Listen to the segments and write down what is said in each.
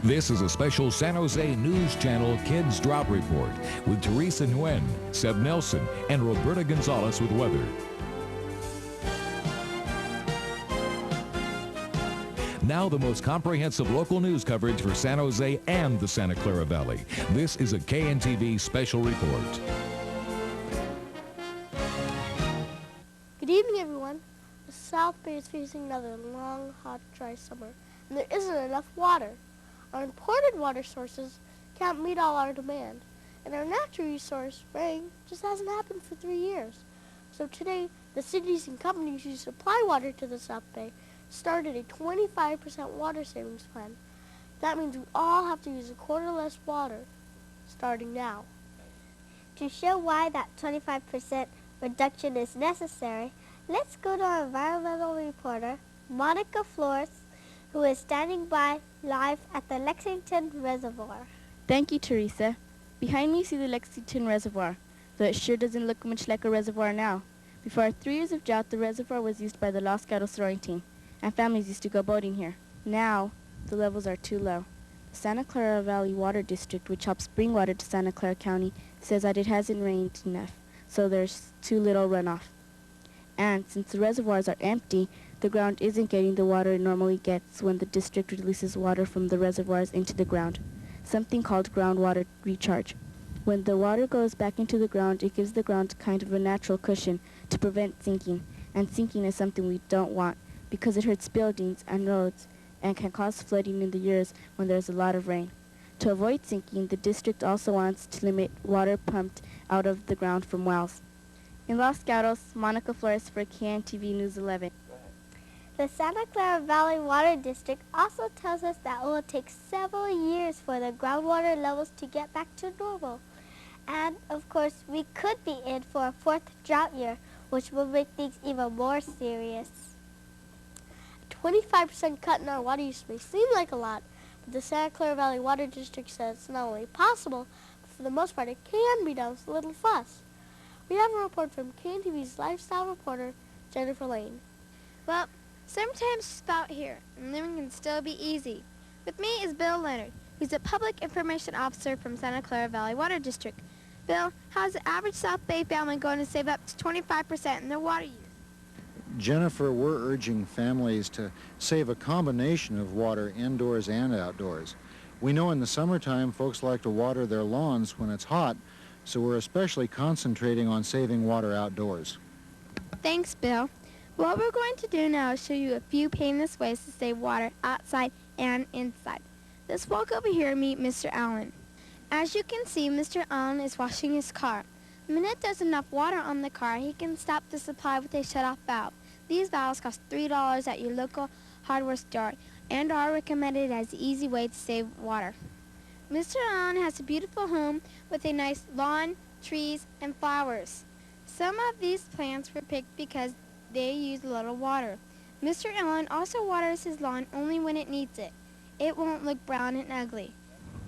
This is a special San Jose News Channel Kids Drought Report with Teresa Nguyen, Seb Nelson, and Roberta Gonzalez with weather. Now the most comprehensive local news coverage for San Jose and the Santa Clara Valley. This is a KNTV special report. Good evening, everyone. The South Bay is facing another long, hot, dry summer, and there isn't enough water. Our imported water sources can't meet all our demand, and our natural resource, rain, just hasn't happened for 3 years. So today, the cities and companies who supply water to the South Bay started a 25% water savings plan. That means we all have to use a quarter less water starting now. To show why that 25% reduction is necessary, let's go to our environmental reporter, Monica Flores, who is standing by live at the Lexington Reservoir. Thank you, Teresa. Behind me, you see the Lexington Reservoir, though it sure doesn't look much like a reservoir now. Before our 3 years of drought, the reservoir was used by the Los Gatos throwing team, and families used to go boating here. Now, the levels are too low. The Santa Clara Valley Water District, which helps bring water to Santa Clara County, says that it hasn't rained enough, so there's too little runoff. And since the reservoirs are empty, the ground isn't getting the water it normally gets when the district releases water from the reservoirs into the ground, something called groundwater recharge. When the water goes back into the ground, it gives the ground kind of a natural cushion to prevent sinking, and sinking is something we don't want because it hurts buildings and roads and can cause flooding in the years when there's a lot of rain. To avoid sinking, the district also wants to limit water pumped out of the ground from wells. In Los Gatos, Monica Flores for KNTV News 11. The Santa Clara Valley Water District also tells us that it will take several years for the groundwater levels to get back to normal. And, of course, we could be in for a 4th drought year, which will make things even more serious. A 25% cut in our water use may seem like a lot, but the Santa Clara Valley Water District says it's not only possible, but for the most part it can be done with a little fuss. We have a report from KNTV's lifestyle reporter, Jennifer Lane. Well, sometimes it's about here, and living can still be easy. With me is Bill Leonard, who's a public information officer from Santa Clara Valley Water District. Bill, how's the average South Bay family going to save up to 25% in their water use? Jennifer, we're urging families to save a combination of water indoors and outdoors. We know in the summertime folks like to water their lawns when it's hot, so we're especially concentrating on saving water outdoors. Thanks, Bill. What we're going to do now is show you a few painless ways to save water outside and inside. Let's walk over here and meet Mr. Allen. As you can see, Mr. Allen is washing his car. The minute there's enough water on the car, he can stop the supply with a shut-off valve. These valves cost $3 at your local hardware store and are recommended as an easy way to save water. Mr. Allen has a beautiful home with a nice lawn, trees, and flowers. Some of these plants were picked because they use little water. Mr. Allen also waters his lawn only when it needs it. It won't look brown and ugly.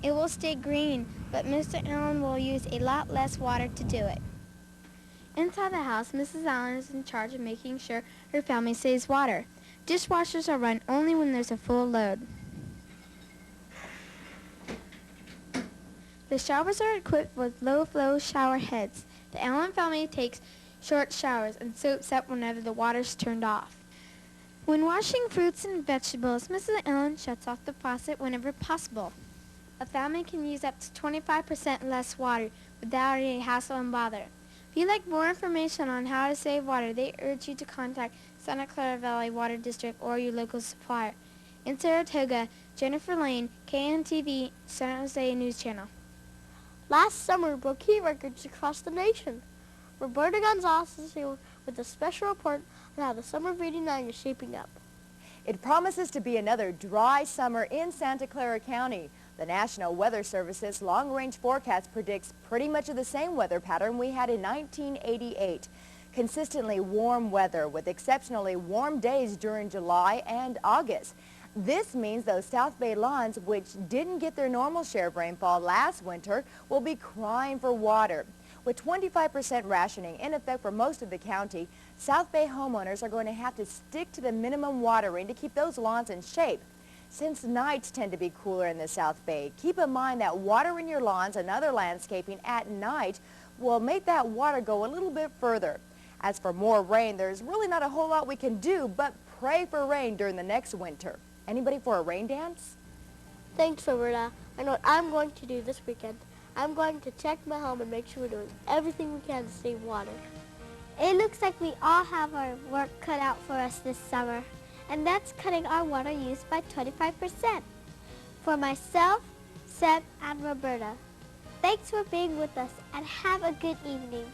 It will stay green, but Mr. Allen will use a lot less water to do it. Inside the house, Mrs. Allen is in charge of making sure her family saves water. Dishwashers are run only when there's a full load. The showers are equipped with low-flow shower heads. The Allen family takes short showers and soaps up whenever the water's turned off. When washing fruits and vegetables, Mrs. Allen shuts off the faucet whenever possible. A family can use up to 25% less water without any hassle and bother. If you'd like more information on how to save water, they urge you to contact Santa Clara Valley Water District or your local supplier. In Saratoga, Jennifer Lane, KNTV, San Jose News Channel. Last summer broke heat records across the nation. Roberta Gonzalez is here with a special report on how the summer of '89 is shaping up. It promises to be another dry summer in Santa Clara County. The National Weather Service's long-range forecast predicts pretty much of the same weather pattern we had in 1988. Consistently warm weather with exceptionally warm days during July and August. This means those South Bay lawns, which didn't get their normal share of rainfall last winter, will be crying for water. With 25% rationing in effect for most of the county, South Bay homeowners are going to have to stick to the minimum watering to keep those lawns in shape. Since nights tend to be cooler in the South Bay, keep in mind that watering your lawns and other landscaping at night will make that water go a little bit further. As for more rain, there's really not a whole lot we can do but pray for rain during the next winter. Anybody for a rain dance? Thanks, Roberta. I know what I'm going to do this weekend. I'm going to check my home and make sure we're doing everything we can to save water. It looks like we all have our work cut out for us this summer, and that's cutting our water use by 25%. For myself, Seb, and Roberta, thanks for being with us, and have a good evening.